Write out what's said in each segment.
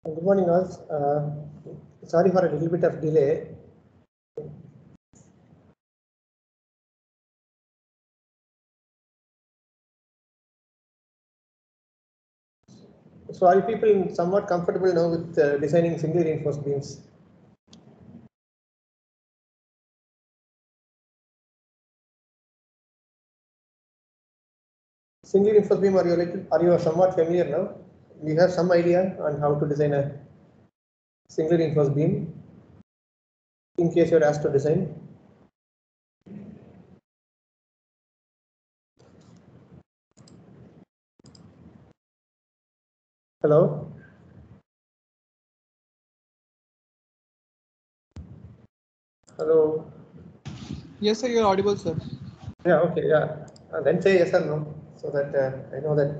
Good morning, all. Sorry for a little bit of delay. So, are people somewhat comfortable now with designing singly reinforced beams? Singly reinforced beam, are you somewhat familiar now? You have some idea on how to design a singly reinforced beam in case you're asked to design? Hello? Hello? Yes, sir, you're audible, sir. Yeah, okay, yeah. Then say yes or no, so that I know that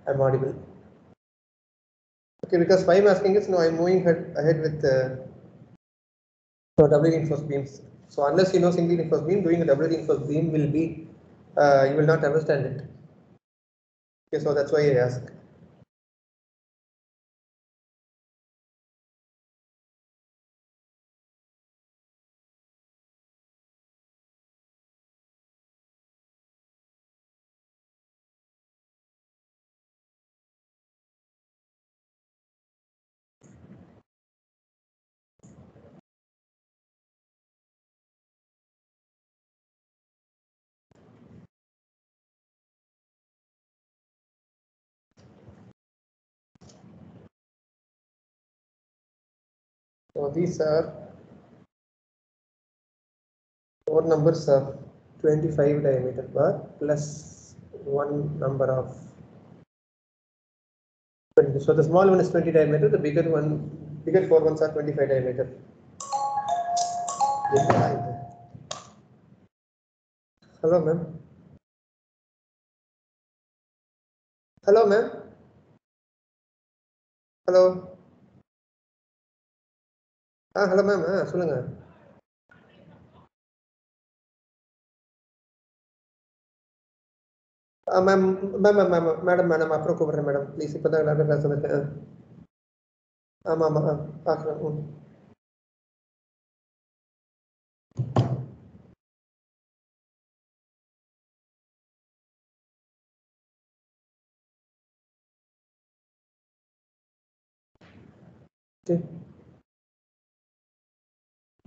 I'm audible. Okay, because why I'm asking is, no, I'm moving ahead with double reinforced beams. So unless you know single reinforced beam, doing a double reinforced beam will be, you will not understand it. Okay, so that's why I ask. So these are 4 numbers of 25 diameter bar plus one number of 20. So the small one is 20 diameter, the bigger 4 ones are 25 diameter. Hello, ma'am. Hello, ma'am. Hello. Hello, ma'am. சொல்லுங்க. Ma'am madam அப்புறம் கூப்பிடுறேன் madam please இப்போ தான் நான் class வந்துருக்கேன். ஆமாம் ஆமாம் பார்க்குறேன். Okay.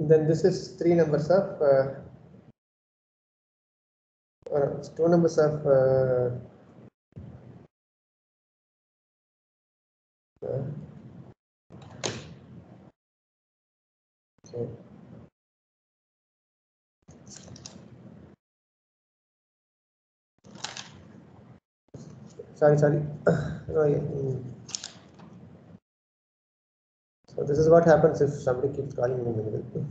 Then this is 3 numbers of 2 numbers of okay. Sorry. Oh, yeah. So this is what happens if somebody keeps calling me in the middle.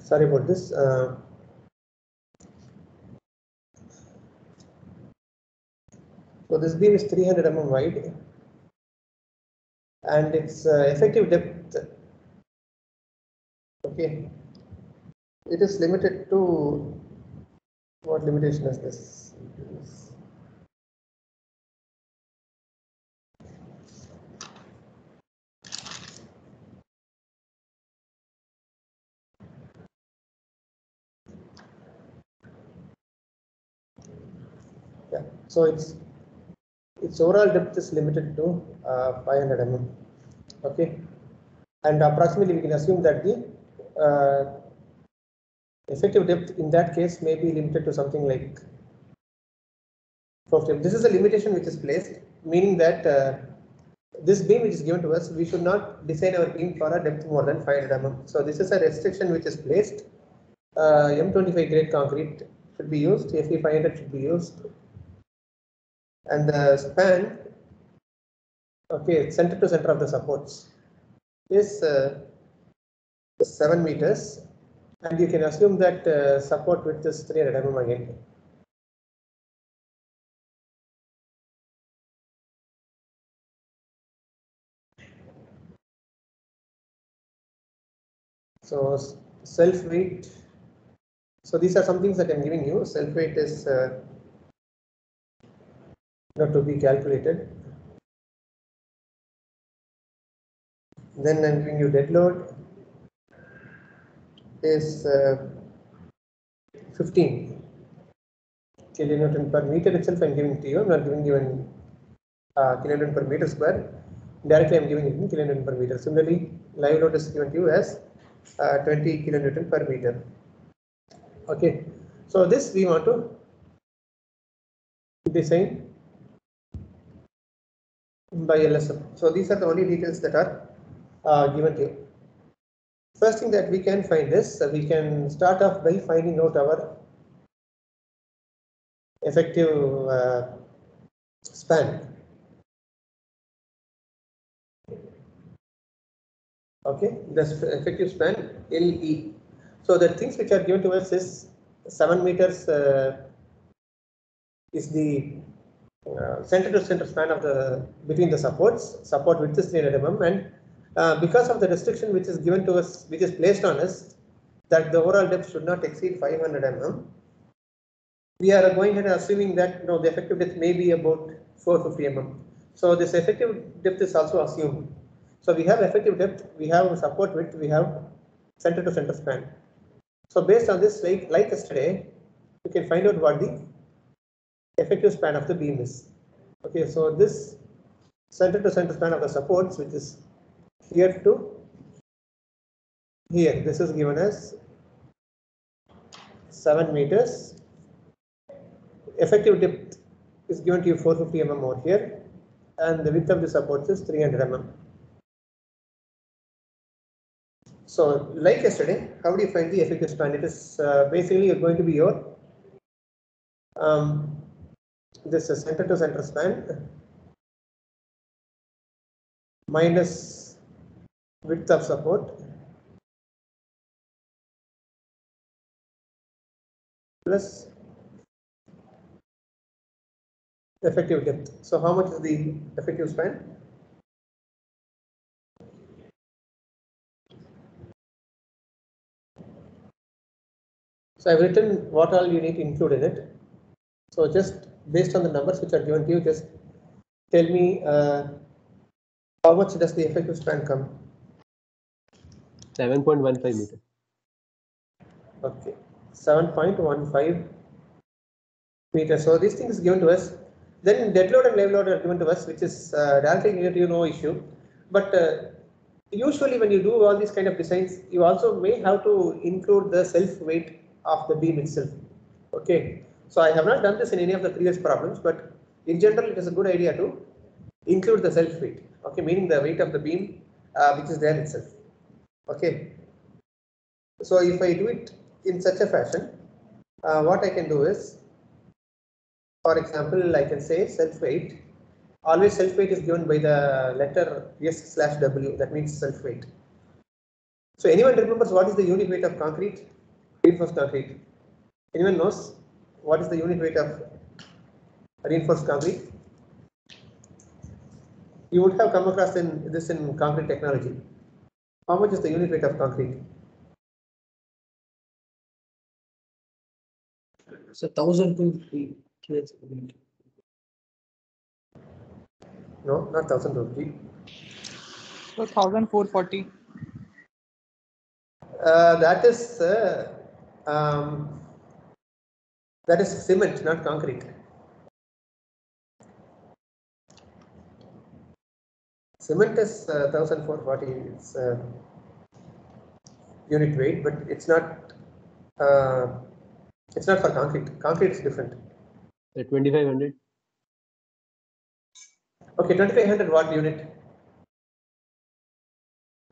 Sorry about this. So this beam is 300 mm wide, and its effective depth, okay, it is limited to, what limitation is this? Yeah, so its overall depth is limited to 500 mm. Okay, and approximately we can assume that the effective depth in that case may be limited to something like 50. This is a limitation which is placed, meaning that this beam which is given to us, we should not design our beam for a depth more than 500 mm. So this is a restriction which is placed. M25 grade concrete should be used, Fe 500 should be used, and the span, okay, center to center of the supports is 7 meters, and you can assume that support width is 300 mm again. So self weight So these are some things that I'm giving you. Self weight is not to be calculated. Then I'm giving you dead load is 15 kilonewton per meter itself. I'm giving to you. I'm not giving you in kilonewton per meter square. Directly I'm giving it in kilonewton per meter. Similarly, live load is given to you as 20 kilonewton per meter. Okay, so this we want to design by LSM. So these are the only details that are given to you. First thing that we can find is we can start off by finding out our effective span. Okay, the effective span LE. So the things which are given to us is 7 meters is the center to center span of the between the supports. Support width is 300 mm, and because of the restriction which is given to us, which is placed on us, that the overall depth should not exceed 500 mm. We are going ahead assuming that the effective depth may be about 450 mm. So this effective depth is also assumed. So we have effective depth, we have support width, we have center to center span. So based on this, like yesterday, we can find out what the effective span of the beam is. Okay, so this center to center span of the supports, which is here to here, this is given as 7 meters. Effective depth is given to you 450 mm over here, and the width of the supports is 300 mm. So, like yesterday, how do you find the effective span? It is basically going to be your this is center to center span minus width of support plus effective depth. So, how much is the effective span? So, I've written what all you need to include in it. So, just based on the numbers which are given to you, just tell me how much does the effective span come? 7.15 meter. Okay, 7.15 meters. So this thing is given to us. Then dead load and live load are given to us, which is directly given to you, no issue. But usually when you do all these kind of designs, you also may have to include the self weight of the beam itself. Okay, so I have not done this in any of the previous problems, but in general it is a good idea to include the self weight. Okay, meaning the weight of the beam which is there itself. Okay, so if I do it in such a fashion, what I can do is, for example, I can say self weight. Always self weight is given by the letter S/W, that means self weight. So anyone remembers what is the unit weight of concrete? Reinforced concrete. Anyone knows what is the unit weight of reinforced concrete? You would have come across this in concrete technology. How much is the unit weight of concrete? So 1,003 kilos per meter. No, not 1,050. So 1,440. That is cement, not concrete. Cement is 1,440. It's unit weight, but it's not for concrete. Concrete is different. 2,500. Okay, 2,500 watt unit.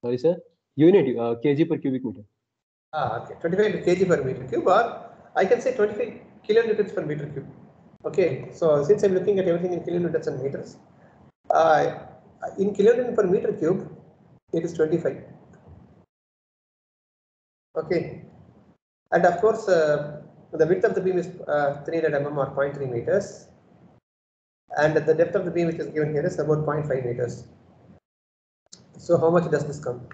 Sorry, sir. Unit, kg per cubic meter. Okay, 25 kg per meter cube, or I can say 25 kilonewtons per meter cube. Okay, so since I'm looking at everything in kilonewtons and meters, in kilonewton per meter cube, it is 25. Okay, and of course, the width of the beam is 300 mm or 0.3 meters, and the depth of the beam which is given here is about 0.5 meters. So how much does this come?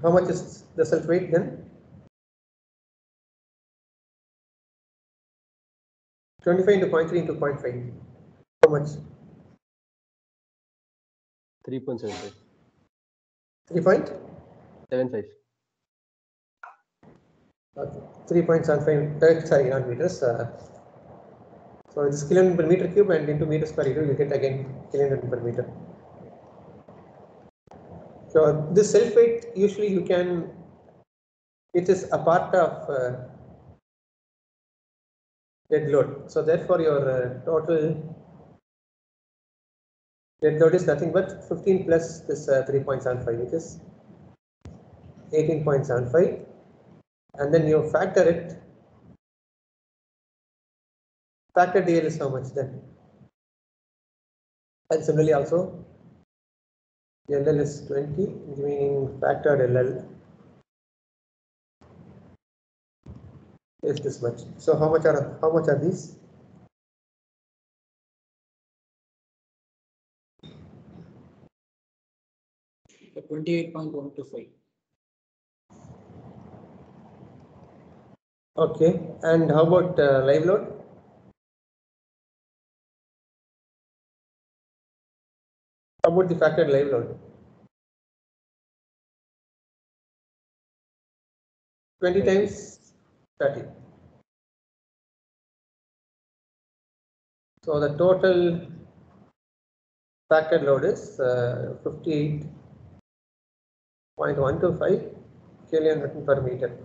how much is the self weight then? 25 into 0.3 into 0.5. How much? 3.75. 3.75. 75. Okay. 3.75. Sorry, not meters. So this kilonewton per meter cube and into meters per liter, you get again kilonewton per meter. So this self weight usually you can. It is a part of dead load. So therefore your total dead load is nothing but 15 plus this 3.75, which is 18.75, and then you factor it. Factor DL is how much then? And similarly also LL is 20, meaning factored LL is this much. So how much are these? The 28.125. Okay, and how about live load? How about the factored live load? 20 times 30. So the total factored load is 58.125 kilonewton per meter.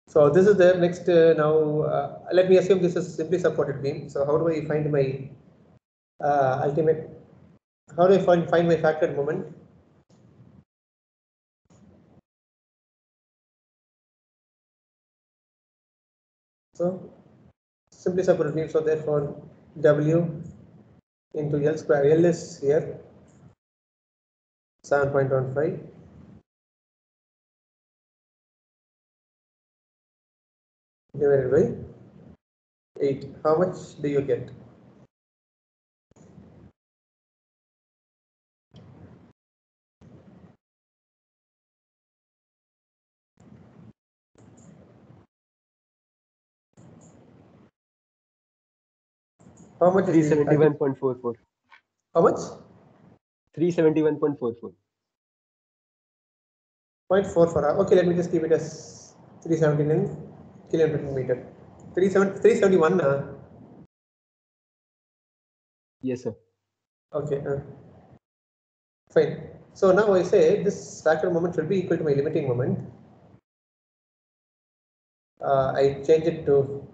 So this is there. Next, now let me assume this is simply supported beam. So how do I find my ultimate? How do I find my factored moment? So simply supported beam. So therefore W into L square. L is here 7.15. Divided by 8. How much do you get? How much is the 371.44. how much? 371.44. 0.44. Okay, let me just keep it as 379 kilonewton per meter. 371. Yes, sir. Okay. Fine. So now I say this factor moment should be equal to my limiting moment. I change it to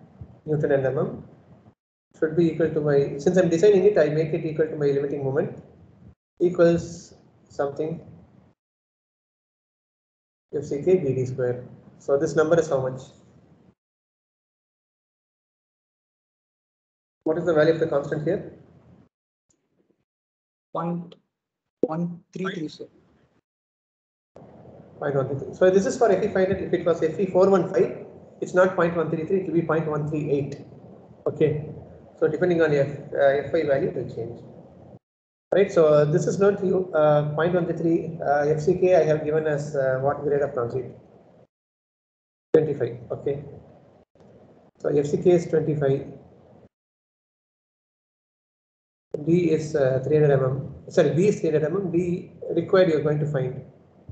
Newton and mm. Should be equal to my, since I'm designing it, I make it equal to my limiting moment equals something FCK BD square. So this number is how much? What is the value of the constant here? 0.133, sir. 0.133. So this is for Fe500. If it was Fe415, it's not 0.133, it will be 0.138. Okay. So depending on your Fi value, it will change. Right. So this is not 0.133 FCK. I have given as what grade of concrete? 25. Okay. So FCK is 25. D is 300 mm. Sorry, B is 300 mm. D required, you are going to find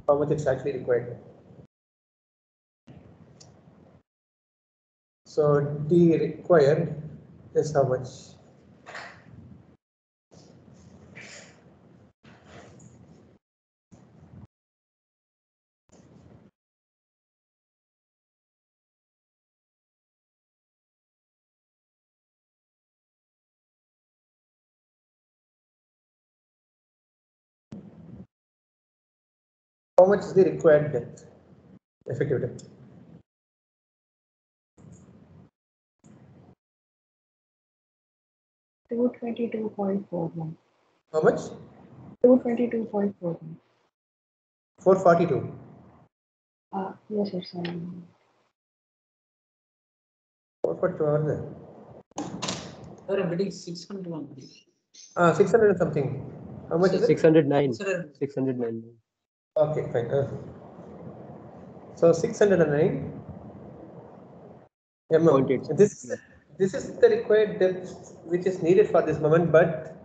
how much it's actually required. So D required is how much? How much is the required depth? Effective depth. Two 22.41. How much? 222.41. 442. Yes, sir. Sorry. 442 are there. Sir, I'm getting 600 only. 600 and something. How much is it? 609. Sir, 609. Okay, fine. So 609 mm. 0.8. This is the required depth which is needed for this moment, but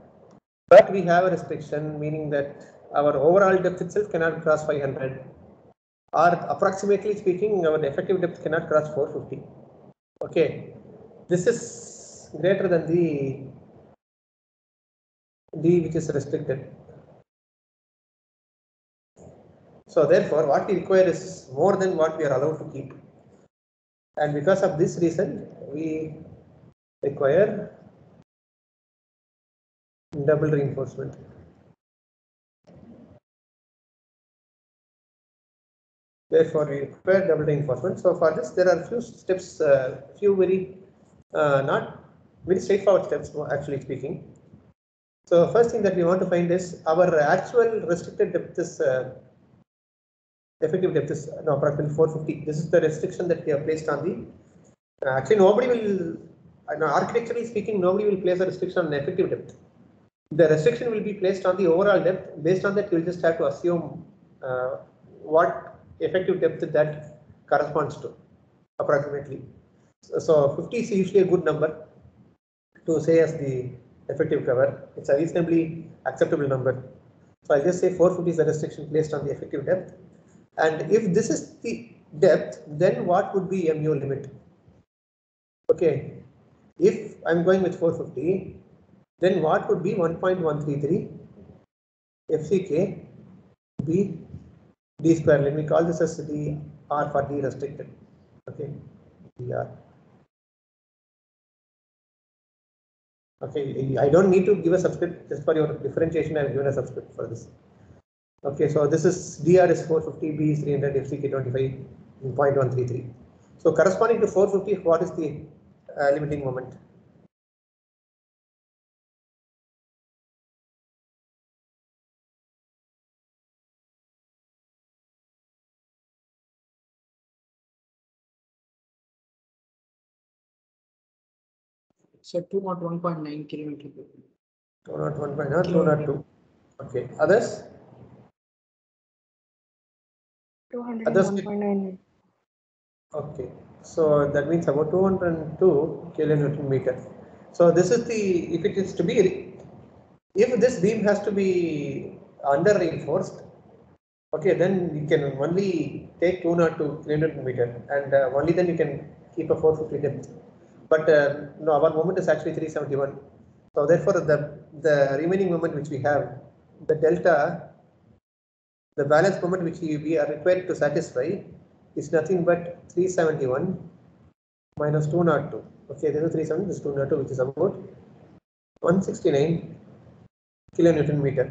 we have a restriction, meaning that our overall depth itself cannot cross 500, or approximately speaking, our effective depth cannot cross 450. Okay, this is greater than the D which is restricted. So therefore, what we require is more than what we are allowed to keep, and because of this reason, we require double reinforcement. Therefore, we require double reinforcement. So for this, there are few steps, few very not very straightforward steps, actually speaking. So first thing that we want to find is our actual restricted depth is effective depth is approximately 450. This is the restriction that we have placed on the. Actually, nobody will, architecturally speaking, nobody will place a restriction on effective depth. The restriction will be placed on the overall depth. Based on that, you will just have to assume what effective depth that corresponds to approximately. So 50 is usually a good number to say as the effective cover. It's a reasonably acceptable number. So I'll just say 450 is the restriction placed on the effective depth. And if this is the depth, then what would be MU limit? Okay, if I'm going with 450, then what would be 1.133 FCK B D square? Let me call this as the R for D restricted. Okay, DR. Okay, I don't need to give a subscript, just for your differentiation. I have given a subscript for this. Okay, so this is DR is 450, B is 300, FCK 25.133. So corresponding to 450, what is the limiting moment? So 201.9 kilometer. 201.9, 202. Okay, others? 201.9. Okay, so that means about 202 kilonewton meter. So this is the, if it is to be, if this beam has to be under reinforced, okay, then you can only take 202 kilonewton meter, and only then you can keep a 450 depth. But no, our moment is actually 371. So therefore, the remaining moment which we have, the delta, the balance moment which we are required to satisfy is nothing but 371 minus 202. Okay, this is 370, this is 202, which is about 169 kilonewton meter.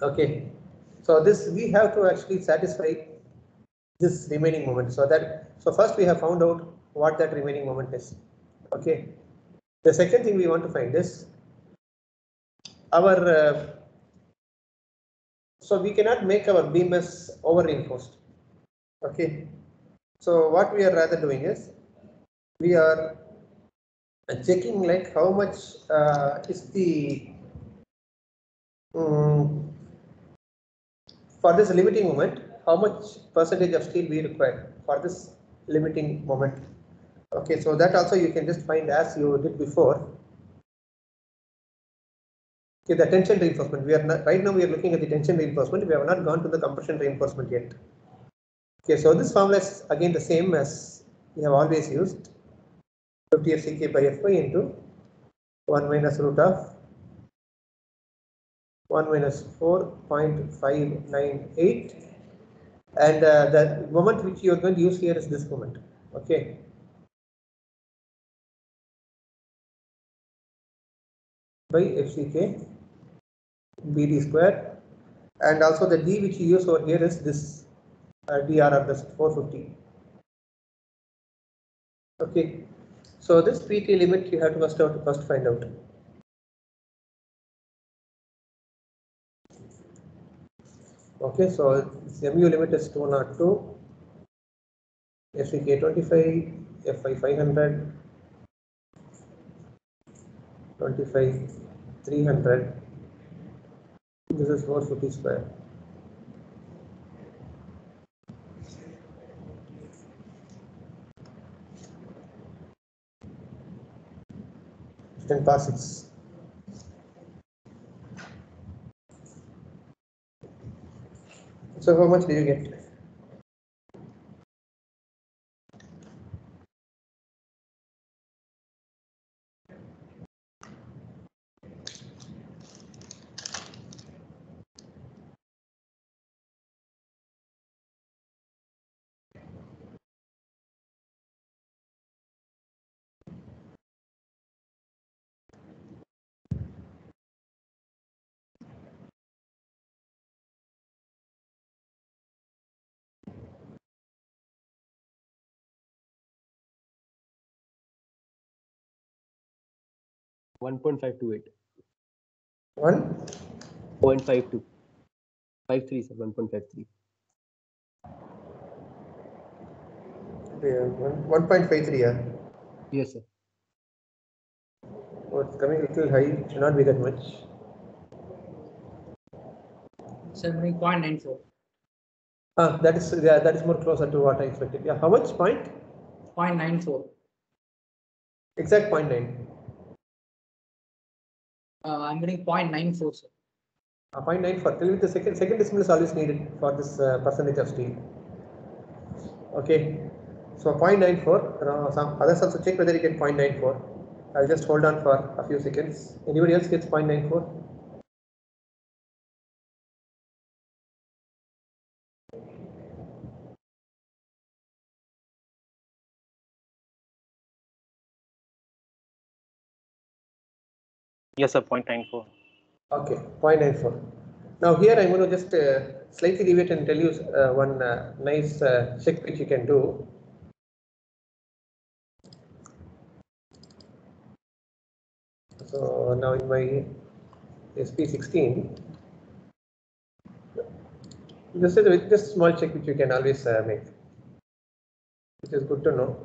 Okay, so this we have to actually satisfy this remaining moment. So first we have found out what that remaining moment is. Okay, the second thing we want to find is our. So we cannot make our beam as over reinforced. Okay, so what we are rather doing is we are checking like how much is the for this limiting moment, how much percentage of steel we require for this limiting moment. Okay, so that also you can just find as you did before. Okay, the tension reinforcement. We are not, right now we are looking at the tension reinforcement. We have not gone to the compression reinforcement yet. Okay, so this formula is again the same as we have always used. 50 FCK by Fy into 1 minus root of 1 minus 4.598, and the moment which you are going to use here is this moment. Okay. By FCK BD square, and also the D which you use over here is this DR of this 450. Okay, so this PT limit you have to first find out. Okay, so MU limit is 202, FCK 25, Fy 500, 25 300. This is 450 square. and pass 6. So how much did you get? One 1.528. 1. 0.52. 53, sir. 1.53. 1.53. Yeah. Yes, sir. Oh, it's coming a little high. It should not be that much. 0.94. That is more closer to what I expected. Yeah. How much? 0.94. Exact 0.9. I'm getting 0.94, sir. 0.94. Tell me the second decimal is always needed for this percentage of steel. Okay. So 0.94. Some others also check whether you get 0.94. I'll just hold on for a few seconds. Anybody else gets 0.94? Yes, sir. 0.94. Okay, 0.94. Now here I'm going to just slightly deviate and tell you one nice check which you can do. So now in my SP16, this is just small check which you can always make, which is good to know.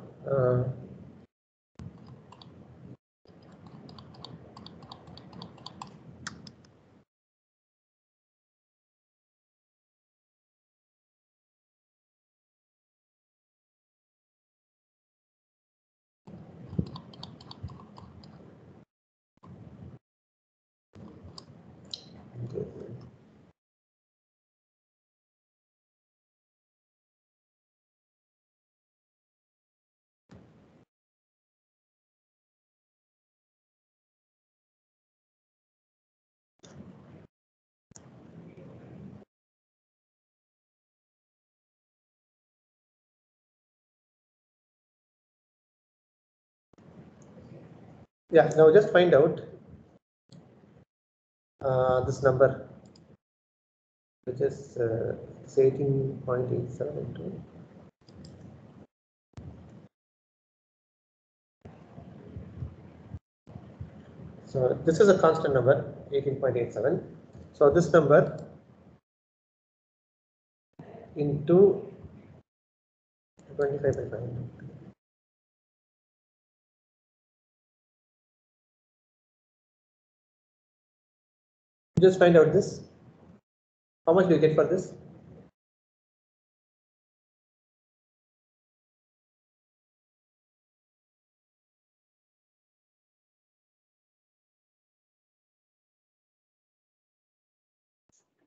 Yeah, now just find out this number, which is 18.872. So this is a constant number, 18.87. So this number into 25/5. Just find out this. How much do you get for this?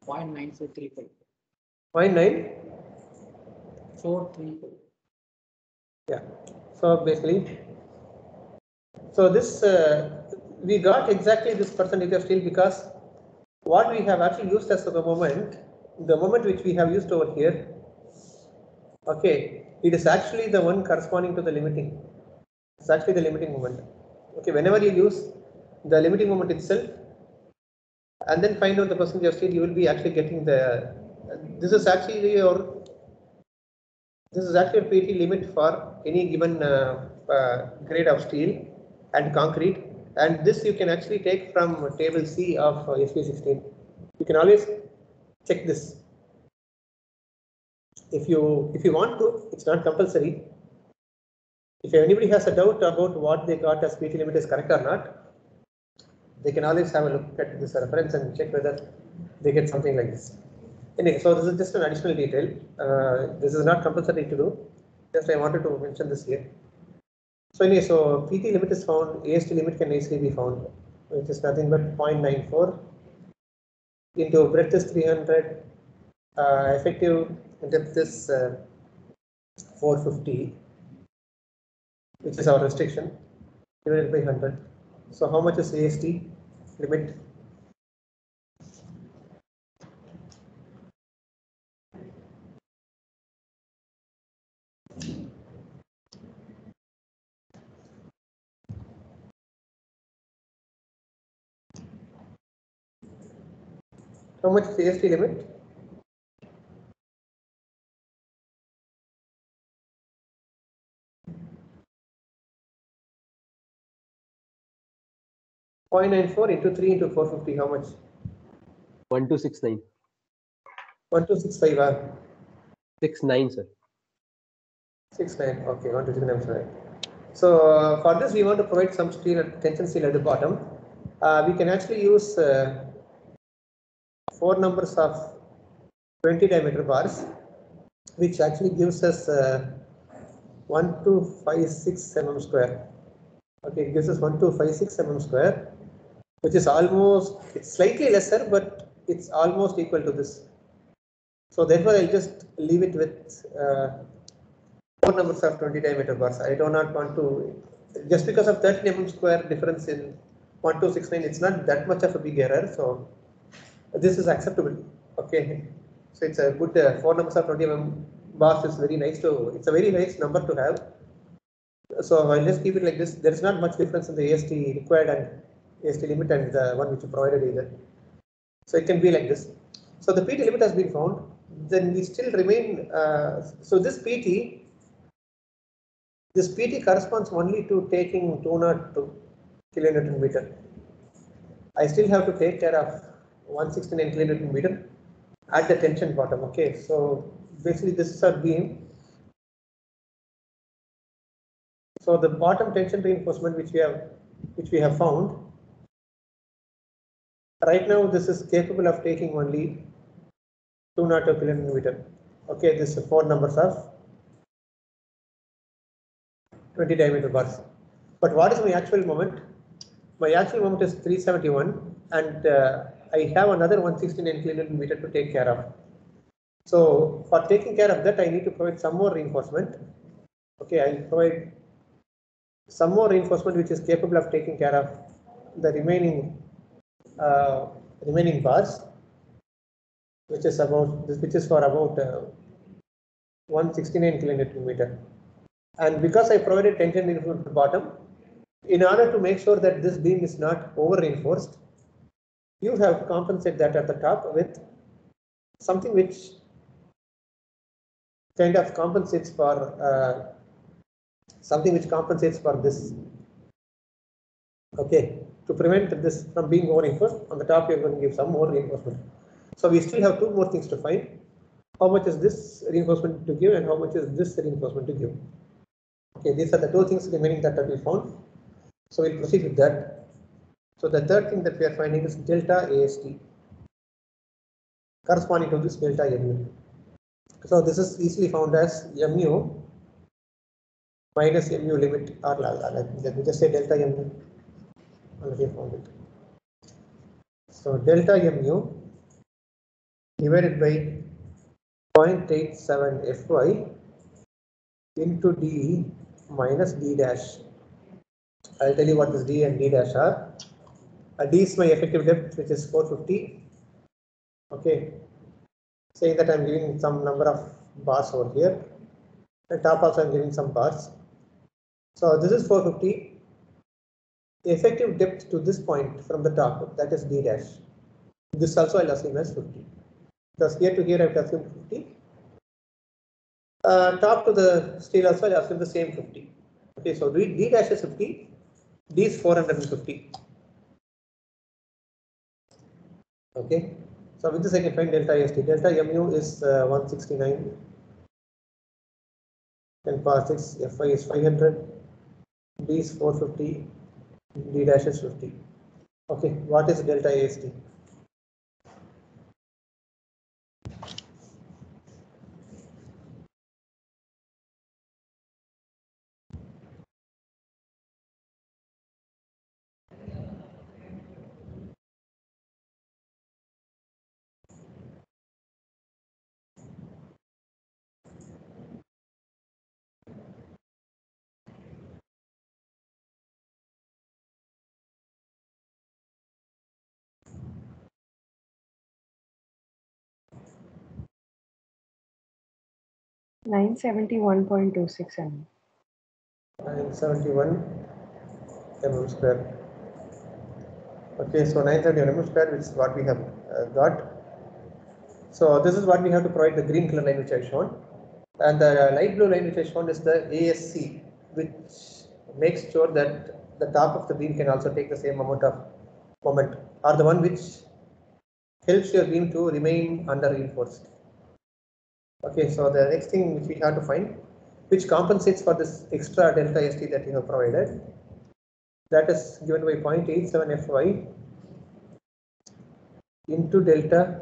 Point 9435. 0.9. 434. Yeah. So basically, so this we got exactly this percentage of steel because what we have actually used as the moment which we have used over here, okay, it is actually the one corresponding to the limiting. It's actually the limiting moment. Okay, whenever you use the limiting moment itself and then find out the percentage of steel, you will be actually getting the. This is actually your. This is actually a PT limit for any given grade of steel and concrete, and this you can actually take from table C of SP16. You can always check this. If you want to, it's not compulsory. If anybody has a doubt about what they got as PT limit is correct or not, they can always have a look at this reference and check whether they get something like this. Anyway, so this is just an additional detail. This is not compulsory to do. Just I wanted to mention this here. So anyway, so PT limit is found, AST limit can easily be found, which is nothing but 0.94 into breadth is 300, effective depth is 450, which is our restriction, divided by 100. So how much is AST limit? How much is AST limit? .94 into 3 into 450, how much? 1269. 1265, 69, sir. 69, okay, 1269, sorry. So for this we want to provide some steel, tension steel at the bottom. We can actually use 4 numbers of 20 diameter bars, which actually gives us 1256 mm square. Okay, it gives us 1256 mm square, which is almost, it's slightly lesser, but it's almost equal to this. So therefore, I'll just leave it with 4 numbers of 20 diameter bars. I do not want to, just because of 30 mm square difference in 1269, it's not that much of a big error. So this is acceptable. Okay, so it's a good 4 numbers of 20 mm bars is very nice to, it's a very nice number to have. So I'll just keep it like this. There is not much difference in the AST required and AST limit and the one which you provided either. So it can be like this. So the PT limit has been found. Then we still remain. So this PT corresponds only to taking 202 kilonewton meter. I still have to take care of 169 kilonewton meter at the tension bottom. Okay, so basically this is our beam. So the bottom tension reinforcement which we have found, right now this is capable of taking only 202 kilonewton. Okay, this is 4 numbers of 20 diameter bars. But what is my actual moment? My actual moment is 371, and I have another 169 kilonewton meter to take care of. So for taking care of that, I need to provide some more reinforcement. Okay, I'll provide some more reinforcement which is capable of taking care of the remaining bars, which is for about 169 kilonewton meter. And because I provided tension reinforcement at the bottom, in order to make sure that this beam is not over reinforced, you have to compensate that at the top with something which kind of compensates for this. Okay, to prevent this from being over reinforced, on the top you're going to give some more reinforcement. So we still have 2 more things to find. How much is this reinforcement to give and how much is this reinforcement to give? Okay, these are the 2 things remaining that we found. So we'll proceed with that. So the third thing that we are finding is delta AST corresponding to this delta mu. So this is easily found as mu minus mu limit, or let me just say delta mu. Already found it. So delta mu divided by 0.87 Fy into d minus d dash. I'll tell you what this d and d dash are. D is my effective depth, which is 450. Okay, saying that I'm giving some number of bars over here. And top also I'm giving some bars. So this is 450. The effective depth to this point from the top, that is d dash. This also I'll assume as 50. Because here to here I have to assume 50. Top to the steel also I'll assume the same 50. Okay, so d dash is 50. D is 450. Okay, so with this I can find delta AST. Delta mu is 169. 10 power 6. Fy is 500. D is 450. D dash is 50. Okay, what is delta AST? 971.26 mm. 971 mm square. Okay, so 971 mm square, which is what we have got. So this is what we have to provide the green color line which I have shown, and the light blue line which I have shown is the ASC, which makes sure that the top of the beam can also take the same amount of moment, or the one which helps your beam to remain under reinforced. Okay, so the next thing which we have to find, which compensates for this extra delta ST that you have provided, that is given by 0.87 Fy into delta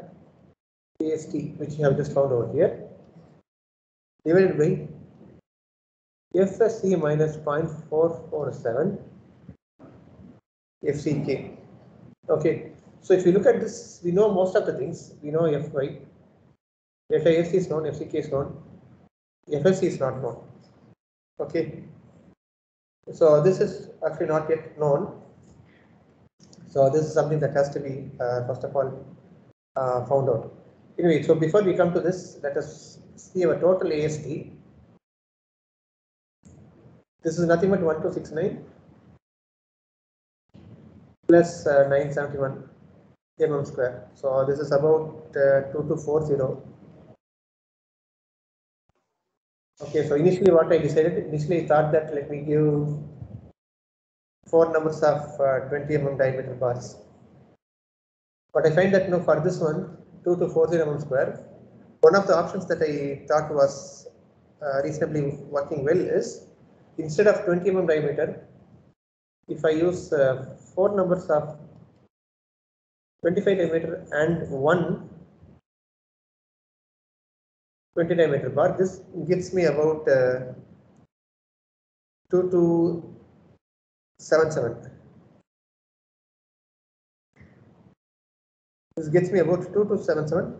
AST, which you have just found over here, divided by FSC minus 0.447 FCK. Okay, so if you look at this, we know most of the things. We know Fy, delta AST is known, FCK is known, FSC is not known. Okay, so this is actually not yet known. So this is something that has to be first of all found out. Anyway, so before we come to this, let us see our total AST. This is nothing but 1269 plus 971 mm square. So this is about 2240. Okay, so initially what I decided, initially I thought that let me give 4 numbers of 20 mm diameter bars. But I find that for this one, 2240 mm square, one of the options that I thought was reasonably working well is, instead of 20 mm diameter, if I use 4 numbers of 25 diameter and one 20 diameter bar, this gives me about 2277. This gets me about 2277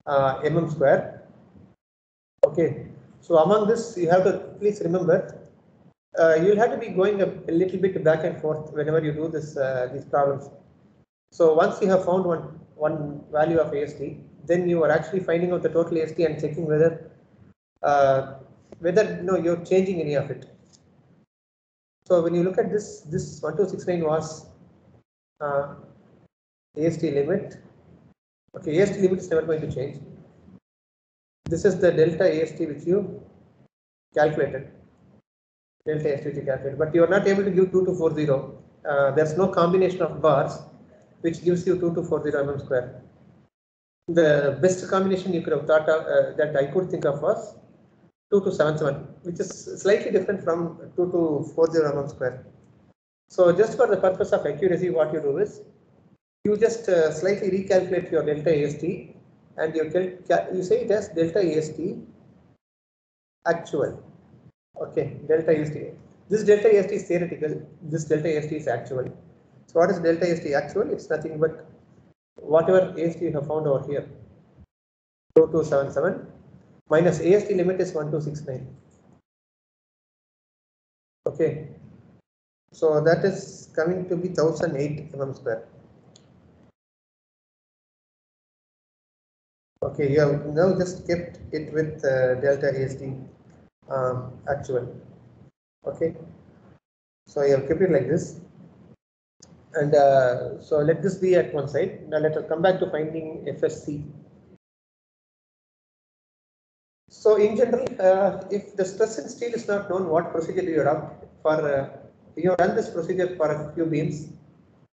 mm square. Okay, so among this, you have to please remember, you'll have to be going a little bit back and forth whenever you do this these problems. So once you have found one value of AST, then you are actually finding out the total AST and checking whether you're changing any of it. So when you look at this 1269 was AST limit. Okay, AST limit is never going to change. This is the delta AST which you calculated. Delta AST which you calculated, but you are not able to give 2240. There's no combination of bars which gives you 2240 mm square. The best combination you could have thought of, that I could think of, was 2277, which is slightly different from 2240 mm square. So just for the purpose of accuracy, what you do is you just slightly recalculate your delta AST, and you say it as delta AST actual. Okay, delta AST. This delta AST is theoretical. This delta AST is actual. So what is delta AST actual? It's nothing but whatever AST you have found over here, 2277 minus AST limit is 1269. Okay, so that is coming to be 1008 mm square. Okay, you have now just kept it with delta AST actual. Okay, so you have kept it like this, and so let this be at one side. Now let us come back to finding FSC. So in general, if the stress in steel is not known, what procedure do you adopt for? You have done this procedure for a few beams.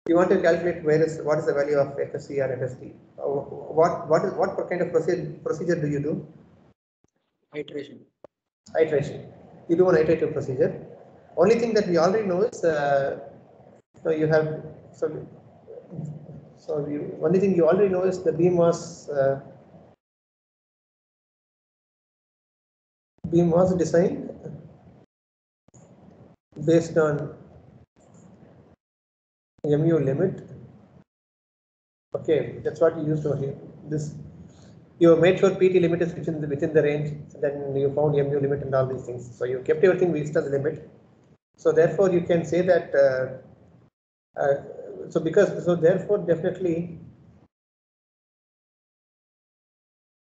You want to calculate what is the value of FSC or FST. What kind of procedure do you do? Iteration. Iteration. You do an iterative procedure. Only thing that we already know is so you have only thing you already know is the beam was designed based on mu limit. Okay, that's what you used over here. This you made sure PT limit is within the range. Then you found mu limit and all these things. So you kept everything within the limit. So therefore, you can say that. Therefore, definitely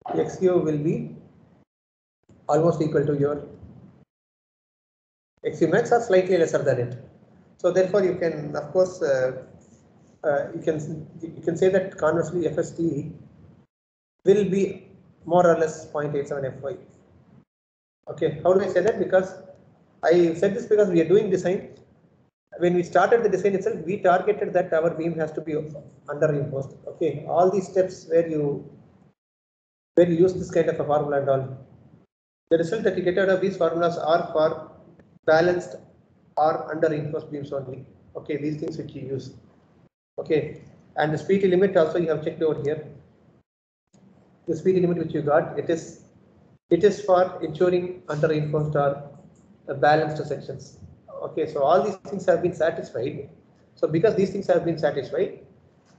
XU will be almost equal to your XU max or slightly lesser than it. So therefore, you can, of course, you can say that conversely FST will be more or less 0.87 Fy. Okay, how do I say that? Because I said this because we are doing design. When we started the design itself, we targeted that our beam has to be under reinforced. Okay, all these steps where you use this kind of a formula and all, the result that you get out of these formulas are for balanced or under reinforced beams only. Okay, these things which you use. Okay, and the speed limit also you have checked over here. The speed limit which you got, it is for ensuring under reinforced or balanced sections. Okay, so all these things have been satisfied. So because these things have been satisfied,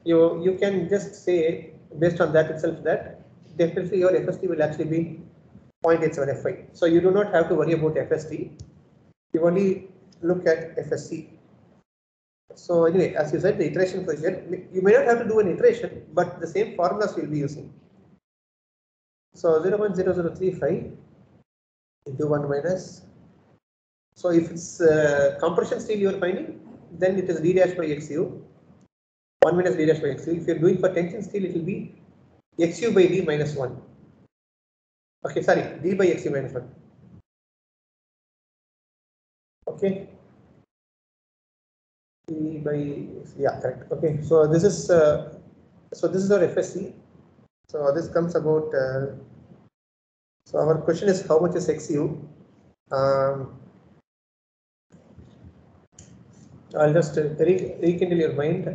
you can just say based on that itself that definitely your FST will actually be 0.87 Fy. So you do not have to worry about FST. You only look at FSC. So anyway, as you said, the iteration coefficient, you may not have to do an iteration, but the same formulas we'll be using. So 0.0035 into 1 minus. So if it's compression steel you are finding, then it is d dash by xu, 1 minus d dash by xu. If you're doing for tension steel, it will be xu by d minus 1. Okay, sorry, d by xu minus 1. Okay. D by, yeah, correct. Okay, so this is our FSC. So this comes about. So our question is how much is XU? I'll just rekindle your mind.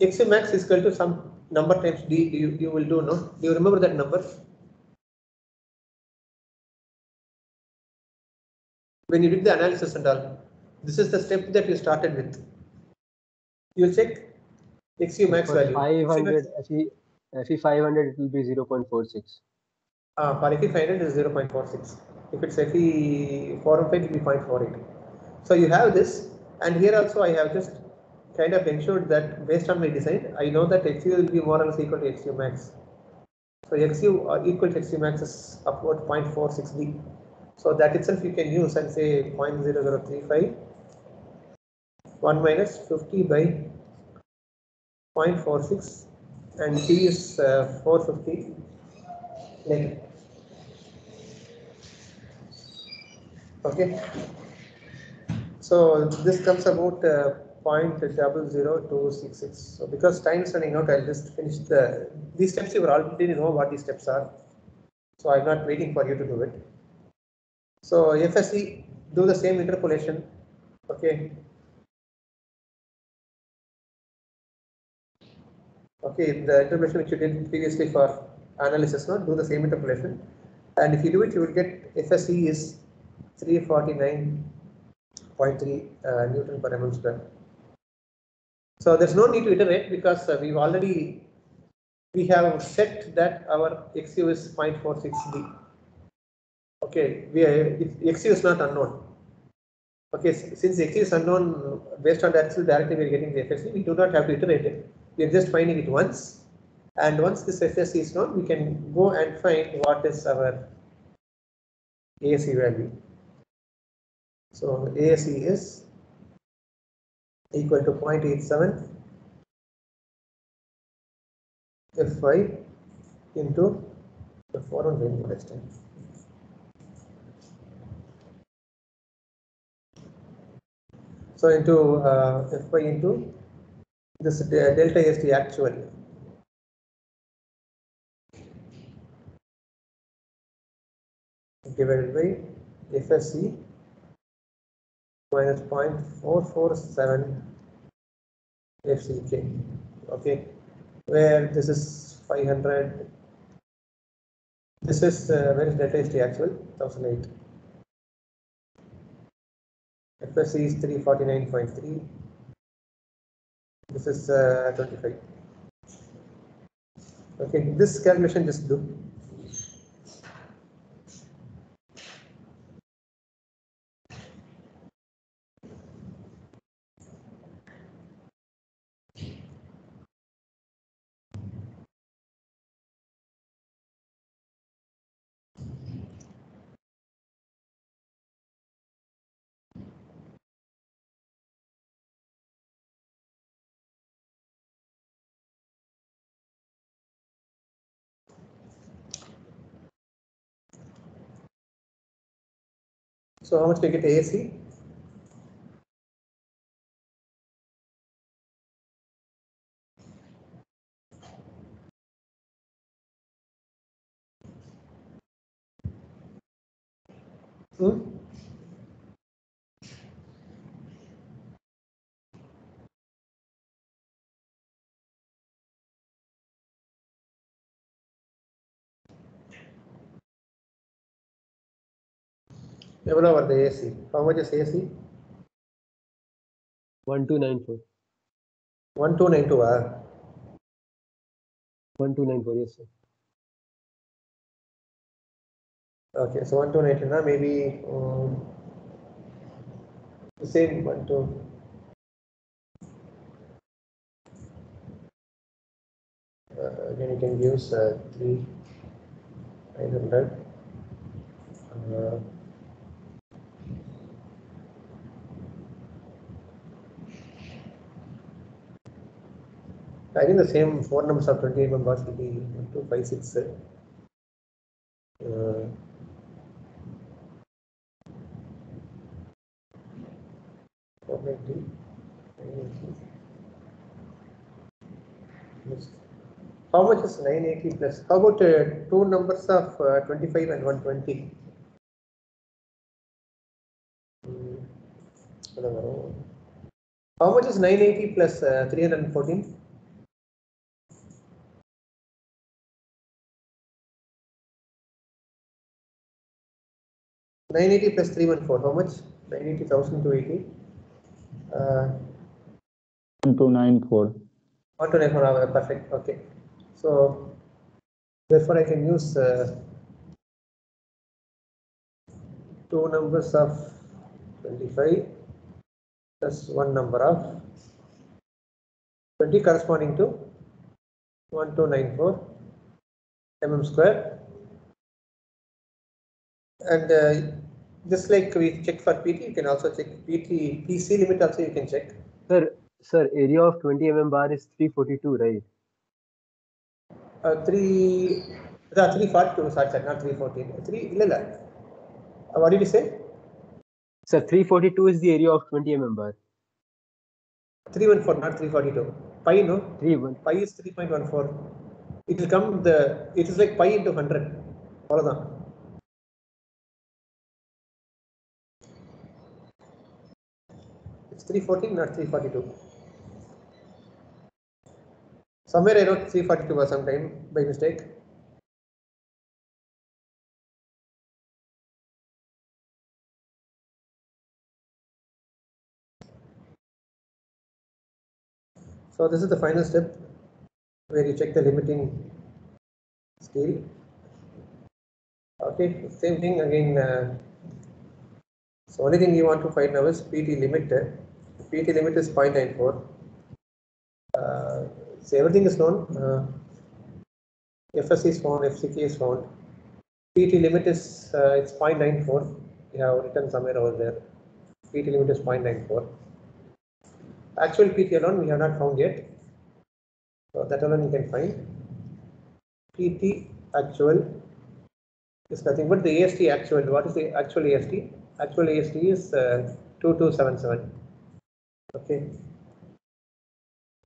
XU max is equal to some number times D. You will do, no? Do you remember that number? When you did the analysis and all, this is the step that you started with. You'll check XU max value. 500, FE 500 it will be 0.46. For FE 500 is 0.46. If it's FE 405 it will be 0.48. So you have this, and here also I have just kind of ensured that based on my design, I know that XU will be more or less equal to XU max. So XU equal to XU max is about 0.46D. So that itself you can use and say 0.0035 1 minus 50 by 0.46 and T is 450. Like, okay. So this comes about 0.00266. So because time is running out, I'll just finish these steps. You already know what these steps are. So I'm not waiting for you to do it. So FSC, do the same interpolation. Okay. Okay, the interpolation which you did previously for analysis, no, do the same interpolation. And if you do it, you will get FSC is 349.3 Newton per mm square. So there's no need to iterate because we have set that our XU is 0.46D. Okay, XU is not unknown. Okay, since XU is unknown, based on that directly we are getting the FSC, we do not have to iterate it. We are just finding it once. And once this FSC is known, we can go and find what is our ASC value. So ASC is equal to 0.87 Fy into the 400 next time. So into Fy into this delta ST actual. Divided by FSC minus 0.447 FCK. Okay, where this is 500. This is where is delta ST actual? 1008. FSC is 349.3. This is 25. Okay, this calculation just do. So how much we get AC? Hmm? Ever over the AC? How much is AC? 1294. 1292. 1294, yes, sir. Okay, so 1290 na maybe the same 12. Again, you can use 3,900. I think the same four numbers of 28 members will be 1256. 490. 980. Yes. How much is 980 plus? How about two numbers of 25 and 120? How much is 980 plus 314? 980 plus 314, how much? 980,280. 1294. 1294, perfect, okay. So, therefore I can use two numbers of 25 plus one number of 20 corresponding to 1294 mm square. And just like we check for PT, you can also check PT, PC limit also you can check. Sir, area of 20 mm bar is 342, right? 342, sorry, not 314. What did you say? Sir, 342 is the area of 20 mm bar. 314, not 342. Pi, no? 31. Pi is 3.14. It will come it is like pi into 100. All it's 314, not 342. Somewhere I wrote 342 or sometime by mistake. So this is the final step where you check the limiting scale. Okay, same thing again. So only thing you want to find now is PT limit. PT limit is 0.94. So everything is known. FS is found, FCK is found. PT limit is it's 0.94. We have written somewhere over there. PT limit is 0.94. Actual PT alone we have not found yet. So that alone you can find. PT actual is nothing but the AST actual. What is the actual AST? Actual AST is 2277. Okay.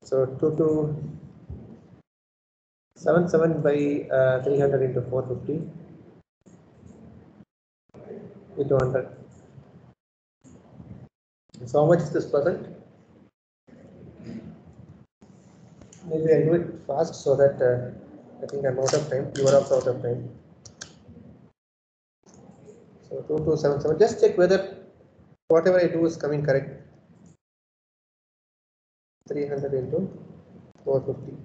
So 2277 by 300 into 450 into 100. So how much is this percent? Maybe I'll do it fast so that I think I'm out of time. You are also out of time. So 2277. Just check whether whatever I do is coming correct. 300 into 450.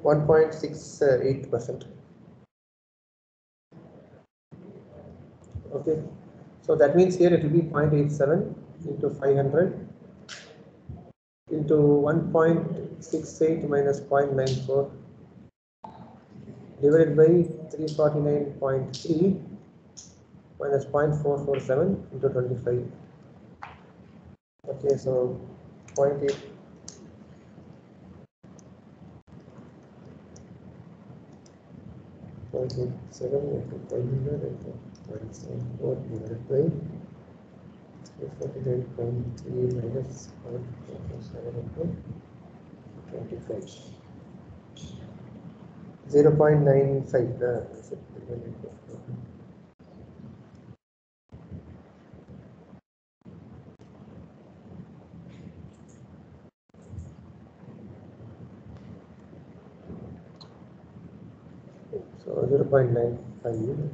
.68%. Okay, so that means here it will be 0.87 into 500 into 1.68 minus 0.94 divided by 349.3 minus 0.447 into 25. Okay, so 0.8. 0.87 into 500 into 0.74 divided by 349.3 minus 0.47 into 25. 0.95. So 0.95.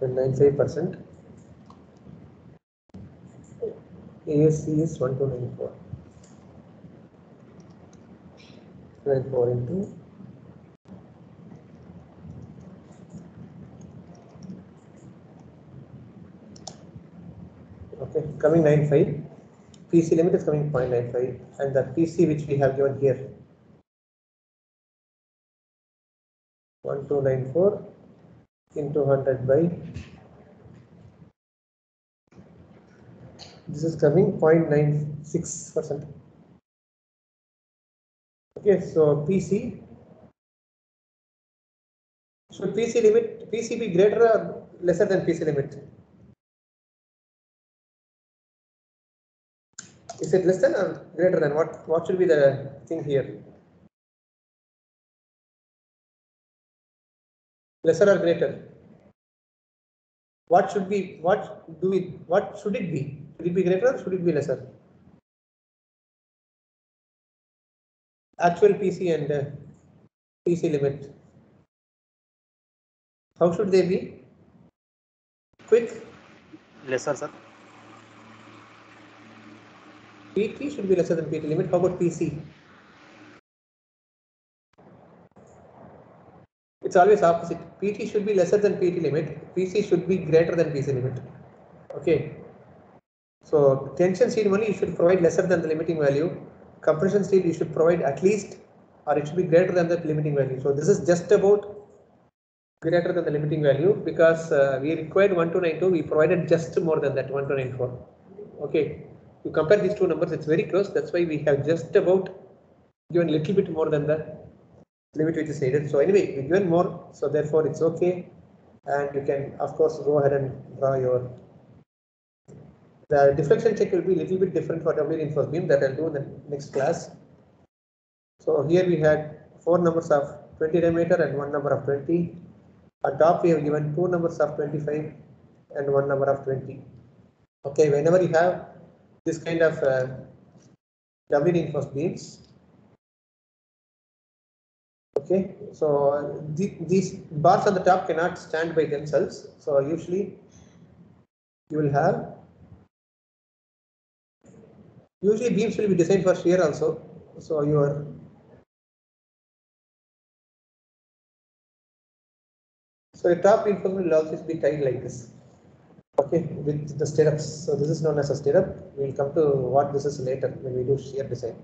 95%. ASC is 1294. 94 into okay, coming 95. PC limit is coming 0.95, and the PC which we have given here 1294 into 100 by this is coming 0.96%. Okay, so PC should PC be greater or lesser than PC limit? Is it less than or greater than? What should be the thing here? Lesser or greater? What should it be? Should it be greater or should it be lesser? Actual PC and PC limit. How should they be? Quick? Lesser, sir. PT should be lesser than PT limit. How about PC? It's always opposite. PT should be lesser than PT limit. PC should be greater than PC limit. Okay. So tension steel only you should provide lesser than the limiting value. Compression steel you should provide at least, or it should be greater than the limiting value. So this is just about greater than the limiting value because we required 1292. We provided just more than that 1294. Okay. You compare these two numbers, it's very close. That's why we have just about given a little bit more than the limit which is needed. So anyway, we given more, so therefore it's okay, and you can of course go ahead and draw your. The deflection check will be a little bit different for doubly reinforced beam that I'll do in the next class. So here we had 4 numbers of 20 diameter and 1 number of 20. On top we have given 2 numbers of 25 and 1 number of 20. Okay, whenever you have this kind of doubly reinforced beams. Okay, so these bars on the top cannot stand by themselves. So usually you will have. Usually beams will be designed for shear also. So your top reinforcement will always be tied like this. Okay, with the stirrups. So this is known as a stirrup. We will come to what this is later when we do shear design.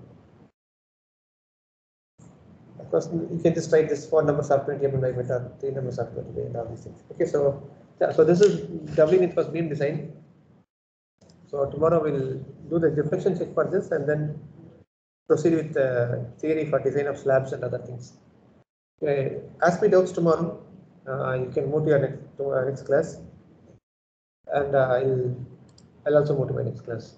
Of course, you can just write this 4 numbers of 20 mm diameter, 3 numbers of 20 and all these things. Okay, so this is doubly reinforced beam design. So tomorrow we'll do the deflection check for this and then proceed with the theory for design of slabs and other things. Okay, ask me doubts tomorrow. You can move to your next class, and I'll also move to my next class.